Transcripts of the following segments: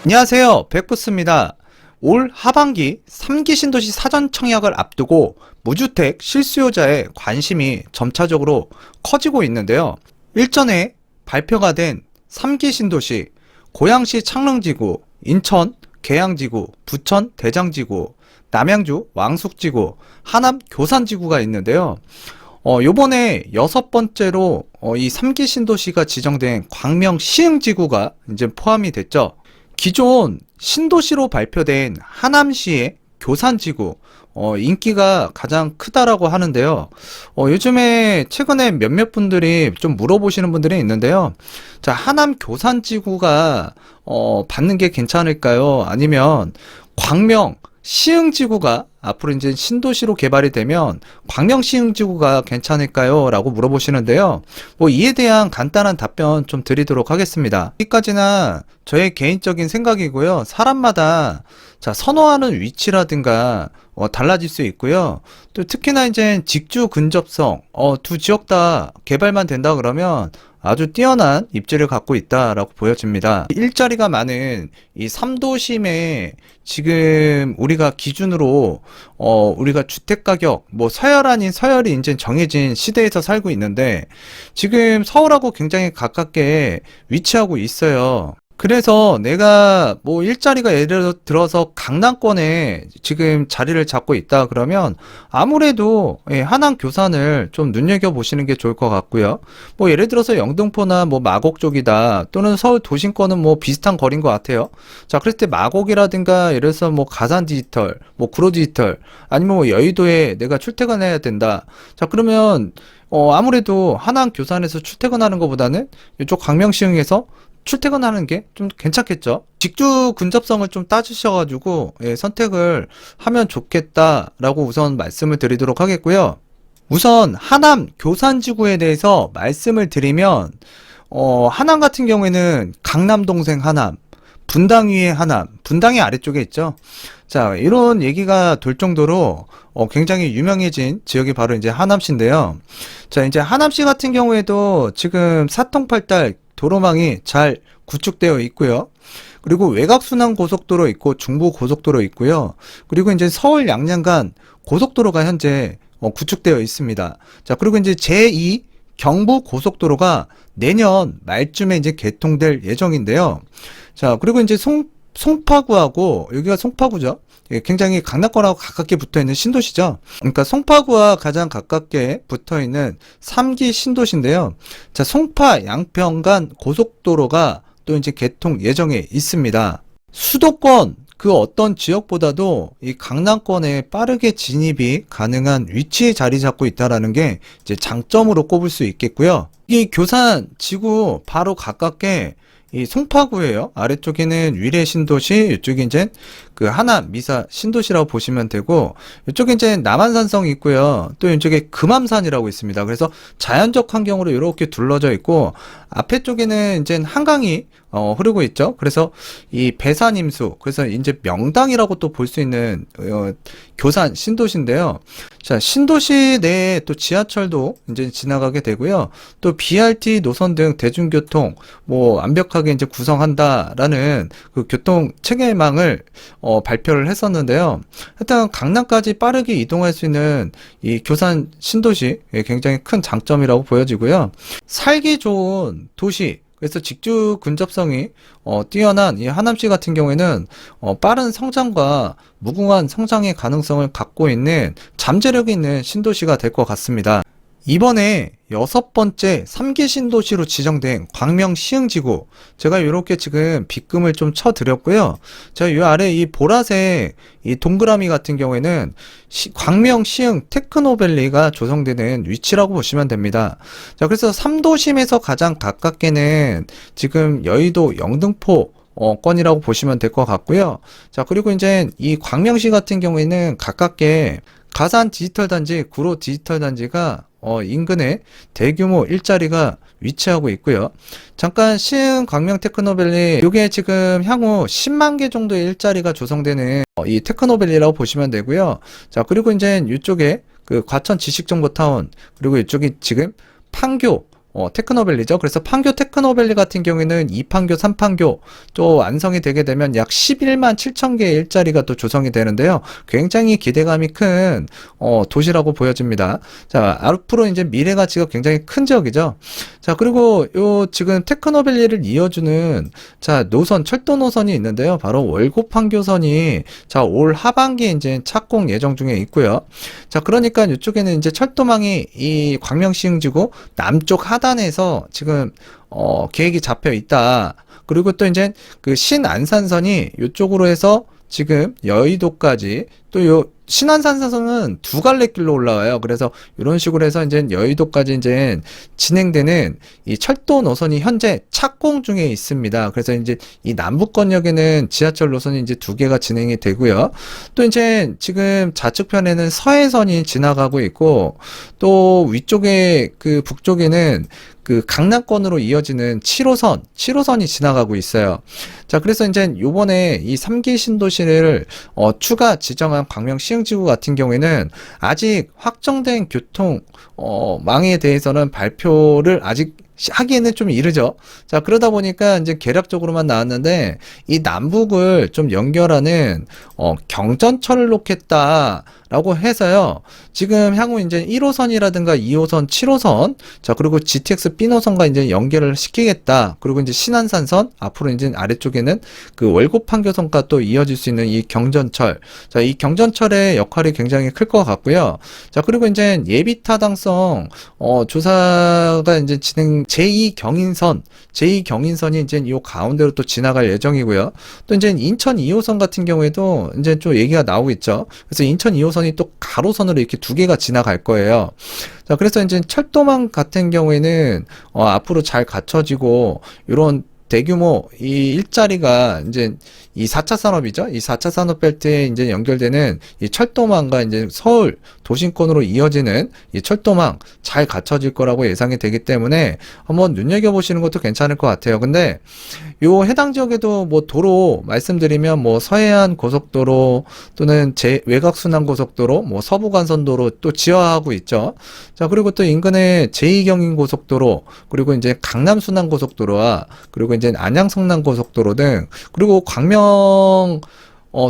안녕하세요, 백구스입니다. 올 하반기 3기 신도시 사전 청약을 앞두고 무주택 실수요자의 관심이 점차적으로 커지고 있는데요. 일전에 발표가 된 3기 신도시 고양시 창릉지구, 인천 계양지구, 부천 대장지구, 남양주 왕숙지구, 하남 교산지구가 있는데요. 요번에 여섯 번째로 이 3기 신도시가 지정된 광명 시흥지구가 이제 포함이 됐죠. 기존 신도시로 발표된 하남시의 교산지구 인기가 가장 크다라고 하는데요. 요즘에 최근에 몇몇 분들이 좀 물어보시는 분들이 있는데요. 자, 하남 교산지구가 받는 게 괜찮을까요? 아니면 광명 시흥지구가 앞으로 이제 신도시로 개발이 되면 광명 시흥지구가 괜찮을까요? 라고 물어보시는데요. 뭐 이에 대한 간단한 답변 좀 드리도록 하겠습니다. 여기까지나 저의 개인적인 생각이고요. 사람마다 자, 선호하는 위치라든가 달라질 수 있고요. 또 특히나 이제 직주 근접성, 두 지역 다 개발만 된다 그러면 아주 뛰어난 입지를 갖고 있다라고 보여집니다. 일자리가 많은 이 3도심에 지금 우리가 기준으로 우리가 주택 가격 뭐 서열 아닌 서열이 이제 정해진 시대에서 살고 있는데 지금 서울하고 굉장히 가깝게 위치하고 있어요. 그래서 내가 뭐 일자리가 예를 들어서 강남권에 지금 자리를 잡고 있다 그러면 아무래도 하남 교산을 좀 눈여겨보시는 게 좋을 것 같고요. 뭐 예를 들어서 영등포나 뭐 마곡 쪽이다 또는 서울 도심권은 뭐 비슷한 거리인 것 같아요. 자, 그럴 때 마곡이라든가 예를 들어서 뭐 가산 디지털, 뭐 구로 디지털 아니면 뭐 여의도에 내가 출퇴근해야 된다. 자, 그러면 아무래도 하남 교산에서 출퇴근하는 것보다는 이쪽 광명시흥에서 출퇴근하는 게 좀 괜찮겠죠. 직주 근접성을 좀 따지셔가지고 선택을 하면 좋겠다라고 우선 말씀을 드리도록 하겠고요. 우선 하남 교산지구에 대해서 말씀을 드리면 하남 같은 경우에는 강남동생 하남, 분당 위에 하남, 분당이 아래쪽에 있죠. 자, 이런 얘기가 돌 정도로 굉장히 유명해진 지역이 바로 이제 하남시인데요. 자, 이제 하남시 같은 경우에도 지금 사통팔달 도로망이 잘 구축되어 있고요. 그리고 외곽순환 고속도로 있고 중부 고속도로 있고요. 그리고 이제 서울 양양 간 고속도로가 현재 구축되어 있습니다. 자, 그리고 이제 제2 경부 고속도로가 내년 말쯤에 이제 개통될 예정인데요. 자, 그리고 이제 송파구하고 여기가 송파구죠. 굉장히 강남권하고 가깝게 붙어있는 신도시죠. 그러니까 송파구와 가장 가깝게 붙어있는 3기 신도시인데요. 자, 송파 양평 간 고속도로가 또 이제 개통 예정에 있습니다. 수도권 그 어떤 지역보다도 이 강남권에 빠르게 진입이 가능한 위치에 자리 잡고 있다라는 게 이제 장점으로 꼽을 수 있겠고요. 이 교산 지구 바로 가깝게 이 송파구예요. 아래쪽에는 위례 신도시, 이쪽이 이제 그 하남 미사 신도시라고 보시면 되고, 이쪽에 이제 남한산성이 있고요. 또 이쪽에 금암산이라고 있습니다. 그래서 자연적 환경으로 이렇게 둘러져 있고, 앞에 쪽에는 이제 한강이 흐르고 있죠. 그래서 이 배산임수, 그래서 이제 명당이라고 또 볼 수 있는 교산 신도시인데요. 자, 신도시 내에 또 지하철도 이제 지나가게 되고요. 또 BRT 노선 등 대중교통 뭐 완벽하게 이제 구성한다라는 그 교통 체계망을 발표를 했었는데요. 일단 강남까지 빠르게 이동할 수 있는 이 교산 신도시 굉장히 큰 장점이라고 보여지고요. 살기 좋은 도시, 그래서 직주 근접성이 뛰어난 이 하남시 같은 경우에는 빠른 성장과 무궁한 성장의 가능성을 갖고 있는 잠재력이 있는 신도시가 될 것 같습니다. 이번에 여섯 번째 3기 신도시로 지정된 광명 시흥지구, 제가 이렇게 지금 빗금을 좀 쳐드렸고요. 제가 이 아래 이 보라색 이 동그라미 같은 경우에는 광명 시흥 테크노밸리가 조성되는 위치라고 보시면 됩니다. 자, 그래서 3도심에서 가장 가깝게는 지금 여의도 영등포 건이라고 보시면 될 것 같고요. 자, 그리고 이제 이 광명시 같은 경우에는 가깝게 가산 디지털 단지, 구로 디지털 단지가 인근에 대규모 일자리가 위치하고 있고요. 잠깐 시흥 광명 테크노밸리, 이게 지금 향후 10만 개 정도의 일자리가 조성되는 이 테크노밸리라고 보시면 되고요. 자, 그리고 이제 이쪽에 그 과천 지식정보타운, 그리고 이쪽이 지금 판교 테크노밸리죠. 그래서 판교 테크노밸리 같은 경우에는 2판교, 3판교 또 완성이 되게 되면 약 11만 7천 개의 일자리가 또 조성이 되는데요. 굉장히 기대감이 큰 도시라고 보여집니다. 자, 앞으로 이제 미래 가치가 굉장히 큰 지역이죠. 자, 그리고 요 지금 테크노밸리를 이어주는 자, 노선, 철도 노선이 있는데요. 바로 월곡 판교선이 자, 올 하반기에 이제 착공 예정 중에 있고요. 자, 그러니까 이쪽에는 이제 철도망이 이 광명시흥지구 남쪽 하단에서 지금 계획이 잡혀 있다. 그리고 또 이제 그 신안산선이 이쪽으로 해서 지금 여의도까지 또 요 신안산선은 두 갈래 길로 올라와요. 그래서 이런 식으로 해서 이제 여의도까지 이제 진행되는 이 철도 노선이 현재 착공 중에 있습니다. 그래서 이제 이 남부권역에는 지하철 노선이 이제 두 개가 진행이 되고요. 또 이제 지금 좌측편에는 서해선이 지나가고 있고 또 위쪽에 그 북쪽에는 그 강남권으로 이어지는 7호선이 지나가고 있어요. 자, 그래서 이제 요번에 이 3기 신도시를 추가 지정한 광명 시흥지구 같은 경우에는 아직 확정된 교통 망에 대해서는 발표를 아직 하기에는 좀 이르죠. 자, 그러다 보니까 이제 개략적으로만 나왔는데 이 남북을 좀 연결하는 경전철을 놓겠다라고 해서요. 지금 향후 이제 1호선이라든가 2호선, 7호선, 자, 그리고 GTX B 노선과 이제 연결을 시키겠다. 그리고 이제 신안산선, 앞으로 이제 아래쪽에는 그 월곡 판교선과 또 이어질 수 있는 이 경전철. 자, 이 경전철의 역할이 굉장히 클 것 같고요. 자, 그리고 이제 예비 타당성 조사가 이제 제2경인선이 이제 이 가운데로 또 지나갈 예정이고요. 또 이제 인천 2호선 같은 경우에도 이제 좀 얘기가 나오고 있죠. 그래서 인천 2호선이 또 가로선으로 이렇게 두 개가 지나갈 거예요. 자, 그래서 이제 철도망 같은 경우에는 앞으로 잘 갖춰지고 이런 대규모 이 일자리가 이제 이 4차 산업이죠. 이 4차 산업 벨트에 이제 연결되는 이 철도망과 이제 서울 도심권으로 이어지는 이 철도망 잘 갖춰질 거라고 예상이 되기 때문에 한번 눈여겨보시는 것도 괜찮을 것 같아요. 근데 요 해당 지역에도 뭐 도로 말씀드리면 뭐 서해안 고속도로 또는 외곽순환 고속도로, 뭐 서부간선도로 또 지하하고 있죠. 자, 그리고 또 인근에 제2경인 고속도로, 그리고 이제 강남순환 고속도로와 그리고 이제 안양 성남 고속도로 등, 그리고 광명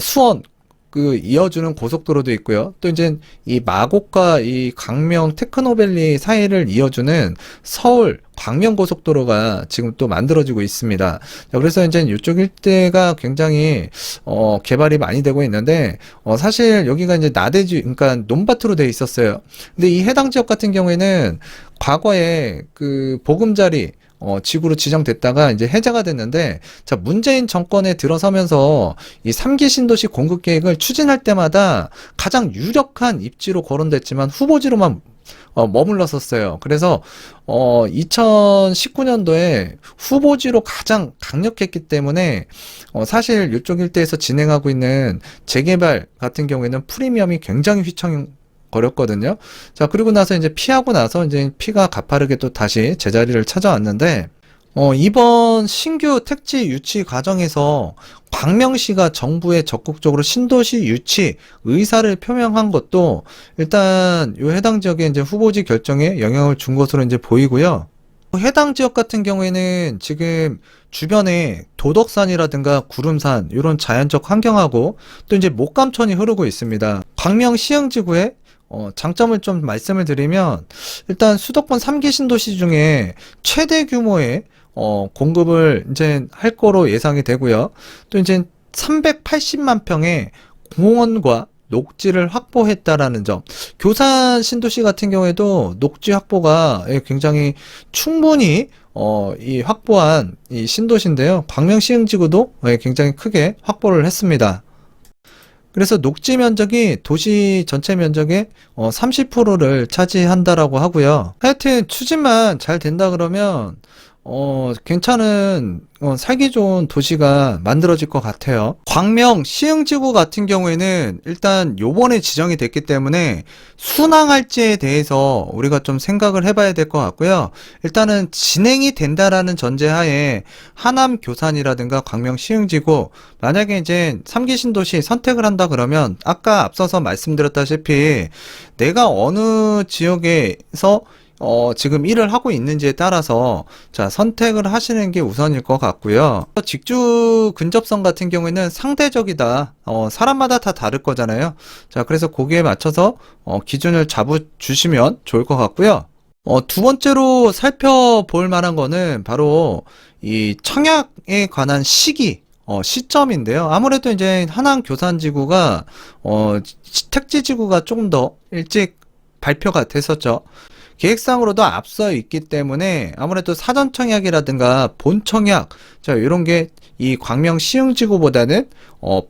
수원 그 이어주는 고속도로도 있고요. 또 이제 이 마곡과 이 광명 테크노밸리 사이를 이어주는 서울 광명 고속도로가 지금 또 만들어지고 있습니다. 자, 그래서 이제 이쪽 일대가 굉장히 개발이 많이 되고 있는데 사실 여기가 이제 나대지, 그러니까 논밭으로 돼 있었어요. 근데 이 해당 지역 같은 경우에는 과거에 그 보금자리 지구로 지정됐다가 이제 해제가 됐는데, 자, 문재인 정권에 들어서면서 이 3기 신도시 공급 계획을 추진할 때마다 가장 유력한 입지로 거론됐지만 후보지로만 머물렀었어요. 그래서 2019년도에 후보지로 가장 강력했기 때문에 사실 이쪽 일대에서 진행하고 있는 재개발 같은 경우에는 프리미엄이 굉장히 휘청거렸거든요. 자, 그리고 나서 이제 피하고 나서 이제 피가 가파르게 또 다시 제자리를 찾아왔는데, 이번 신규 택지 유치 과정에서 광명시가 정부에 적극적으로 신도시 유치 의사를 표명한 것도 일단 요 해당 지역의 이제 후보지 결정에 영향을 준 것으로 이제 보이고요. 해당 지역 같은 경우에는 지금 주변에 도덕산이라든가 구름산 이런 자연적 환경하고 또 이제 목감천이 흐르고 있습니다. 광명 시흥지구에 장점을 좀 말씀을 드리면 일단 수도권 3기 신도시 중에 최대 규모의 공급을 이제 할 거로 예상이 되고요. 또 이제 380만 평의 공원과 녹지를 확보했다라는 점. 교산 신도시 같은 경우에도 녹지 확보가 굉장히 충분히 이 확보한 이 신도시인데요. 광명 시흥지구도 굉장히 크게 확보를 했습니다. 그래서 녹지 면적이 도시 전체 면적의 30%를 차지한다라고 하고요. 하여튼 추진만 잘 된다 그러면 괜찮은 살기 좋은 도시가 만들어질 것 같아요. 광명 시흥지구 같은 경우에는 일단 요번에 지정이 됐기 때문에 순항할지에 대해서 우리가 좀 생각을 해봐야 될 것 같고요. 일단은 진행이 된다라는 전제하에 하남 교산이라든가 광명 시흥지구, 만약에 이제 3기 신도시 선택을 한다 그러면 아까 앞서서 말씀드렸다시피 내가 어느 지역에서 지금 일을 하고 있는지에 따라서 자, 선택을 하시는 게 우선일 것 같고요. 직주 근접성 같은 경우에는 상대적이다. 사람마다 다 다를 거잖아요. 자, 그래서 거기에 맞춰서 기준을 잡아주시면 좋을 것 같고요. 두 번째로 살펴볼 만한 거는 바로 이 청약에 관한 시기, 시점인데요. 아무래도 이제 한양교산지구가, 택지지구가 조금 더 일찍 발표가 됐었죠. 계획상으로도 앞서 있기 때문에 아무래도 사전 청약이라든가 본 청약, 자, 이런 게 이 광명 시흥지구보다는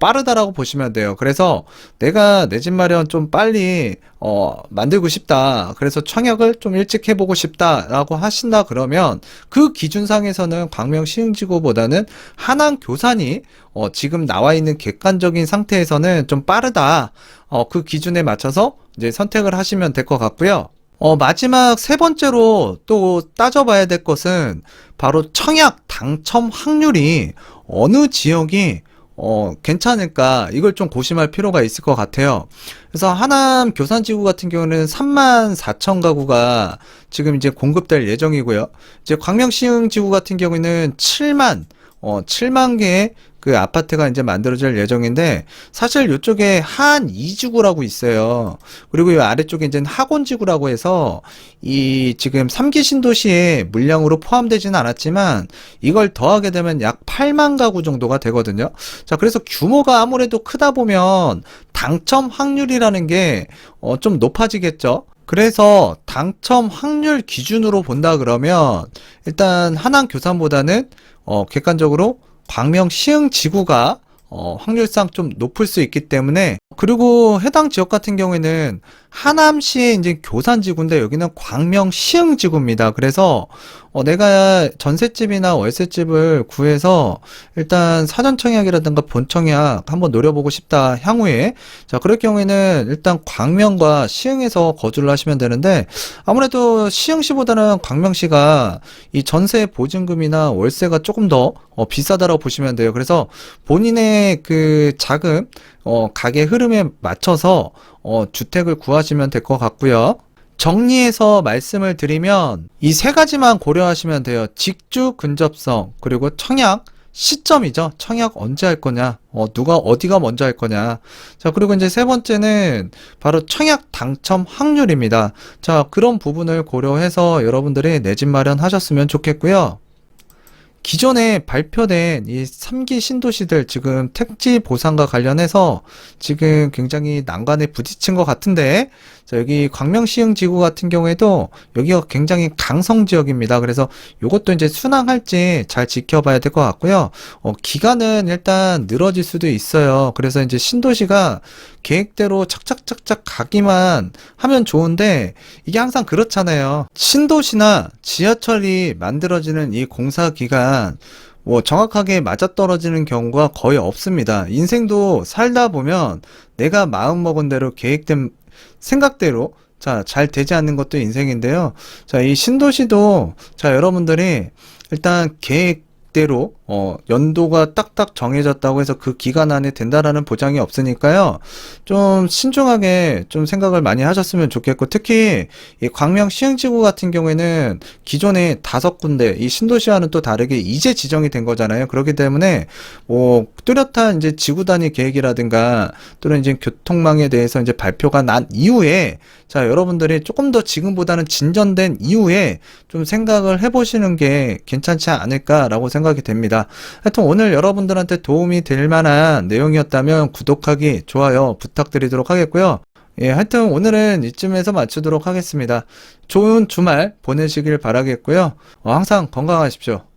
빠르다라고 보시면 돼요. 그래서 내가 내 집 마련 좀 빨리 만들고 싶다. 그래서 청약을 좀 일찍 해보고 싶다라고 하신다 그러면 그 기준상에서는 광명 시흥지구보다는 한양 교산이 지금 나와 있는 객관적인 상태에서는 좀 빠르다. 그 기준에 맞춰서 이제 선택을 하시면 될 것 같고요. 마지막 세 번째로 또 따져봐야 될 것은 바로 청약 당첨 확률이 어느 지역이 괜찮을까 이걸 좀 고심할 필요가 있을 것 같아요. 그래서 하남 교산지구 같은 경우는 34,000 가구가 지금 이제 공급될 예정이고요. 이제 광명시흥지구 같은 경우에는 7만 개의 그 아파트가 이제 만들어질 예정인데 사실 이쪽에 한 2지구라고 있어요. 그리고 이 아래쪽에 이제 학원지구라고 해서 이 지금 3기 신도시에 물량으로 포함되지는 않았지만 이걸 더하게 되면 약 8만 가구 정도가 되거든요. 자, 그래서 규모가 아무래도 크다 보면 당첨 확률이라는 게 좀 높아지겠죠. 그래서 당첨 확률 기준으로 본다 그러면 일단 한양 교산보다는 객관적으로 광명 시흥 지구가 확률상 좀 높을 수 있기 때문에 그리고 해당 지역 같은 경우에는 하남시의 이제 교산지구인데 여기는 광명 시흥지구입니다. 그래서 내가 전셋집이나 월세집을 구해서 일단 사전청약이라든가 본청약 한번 노려보고 싶다 향후에 자 그럴 경우에는 일단 광명과 시흥에서 거주를 하시면 되는데 아무래도 시흥시보다는 광명시가 이 전세 보증금이나 월세가 조금 더 비싸다라고 보시면 돼요. 그래서 본인의 그 자금 가계 흐름에 맞춰서 주택을 구하시면 될 것 같고요. 정리해서 말씀을 드리면 이 세 가지만 고려하시면 돼요. 직주 근접성 그리고 청약 시점이죠. 청약 언제 할 거냐, 어디가 먼저 할 거냐. 자, 그리고 이제 세 번째는 바로 청약 당첨 확률입니다. 자, 그런 부분을 고려해서 여러분들이 내 집 마련하셨으면 좋겠고요. 기존에 발표된 이 3기 신도시들 지금 택지 보상과 관련해서 지금 굉장히 난관에 부딪힌 것 같은데 자, 여기 광명시흥지구 같은 경우에도 여기가 굉장히 강성 지역입니다. 그래서 이것도 이제 순항할지 잘 지켜봐야 될 것 같고요. 기간은 일단 늘어질 수도 있어요. 그래서 이제 신도시가 계획대로 착착착착 가기만 하면 좋은데 이게 항상 그렇잖아요. 신도시나 지하철이 만들어지는 이 공사 기간 뭐 정확하게 맞아떨어지는 경우가 거의 없습니다. 인생도 살다 보면 내가 마음먹은 대로 계획된 생각대로 자, 잘 되지 않는 것도 인생인데요. 자, 이 신도시도 자, 여러분들이 일단 계획대로 연도가 딱딱 정해졌다고 해서 그 기간 안에 된다라는 보장이 없으니까요. 좀 신중하게 좀 생각을 많이 하셨으면 좋겠고 특히 이 광명 시흥지구 같은 경우에는 기존에 5군데 이 신도시와는 또 다르게 이제 지정이 된 거잖아요. 그렇기 때문에 뭐 뚜렷한 이제 지구 단위 계획이라든가 또는 이제 교통망에 대해서 이제 발표가 난 이후에 자, 여러분들이 조금 더 지금보다는 진전된 이후에 좀 생각을 해보시는 게 괜찮지 않을까라고 생각이 됩니다. 하여튼 오늘 여러분들한테 도움이 될 만한 내용이었다면 구독하기, 좋아요 부탁드리도록 하겠고요. 예, 하여튼 오늘은 이쯤에서 마치도록 하겠습니다. 좋은 주말 보내시길 바라겠고요. 항상 건강하십시오.